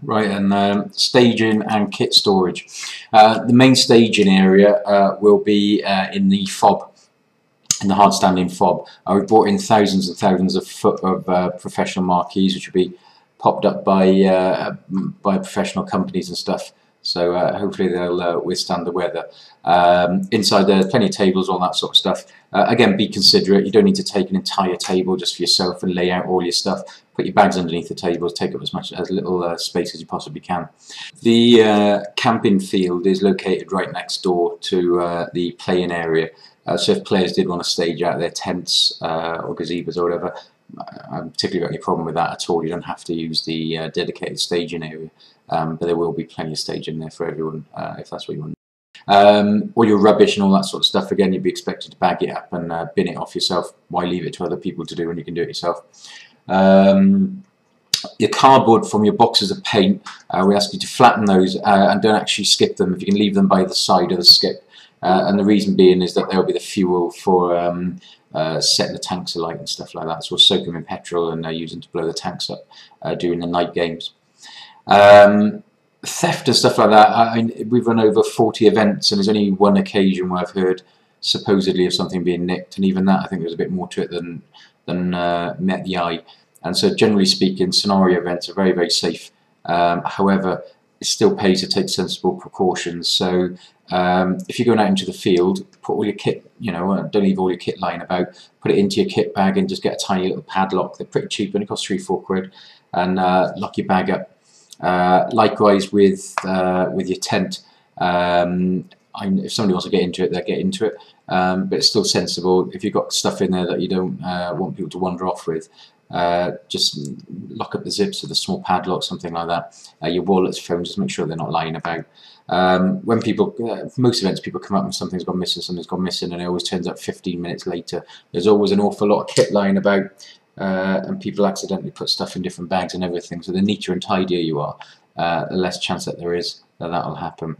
Right, and staging and kit storage. The main staging area will be in the fob, in the hard standing fob. We've brought in thousands and thousands of professional marquees, which will be popped up by professional companies and stuff. So hopefully they'll withstand the weather. Inside there's plenty of tables, all that sort of stuff. Again, be considerate. You don't need to take an entire table just for yourself and lay out all your stuff. Put your bags underneath the tables, take up as little space as you possibly can. The camping field is located right next door to the playing area. So if players did want to stage out their tents or gazebos or whatever, I haven't particularly got any problem with that at all. You don't have to use the dedicated staging area, but there will be plenty of staging there for everyone if that's what you want. All your rubbish and all that sort of stuff, again, you'd be expected to bag it up and bin it off yourself. Why leave it to other people to do when you can do it yourself? Your cardboard from your boxes of paint, we ask you to flatten those and don't actually skip them. If you can leave them by the side of the skip. And the reason being is that they'll be the fuel for setting the tanks alight and stuff like that. So we'll soak them in petrol and use them to blow the tanks up during the night games. Theft and stuff like that, we've run over 40 events and there's only one occasion where I've heard supposedly of something being nicked, and even that I think there's a bit more to it than met the eye. And so generally speaking, scenario events are very, very safe. However, it still pays to take sensible precautions. So if you're going out into the field, put all your kit, don't leave all your kit lying about. Put it into your kit bag and just get a tiny little padlock. They're pretty cheap, only cost £3–4, and lock your bag up. Likewise with your tent. If somebody wants to get into it, they'll get into it. But it's still sensible. If you've got stuff in there that you don't want people to wander off with, just lock up the zips with a small padlock, something like that. Your wallets, phones, just make sure they're not lying about. When most events, people come up and something's gone missing, and it always turns up 15 minutes later. There's always an awful lot of kit lying about, and people accidentally put stuff in different bags and everything. So the neater and tidier you are, the less chance that there is that will happen.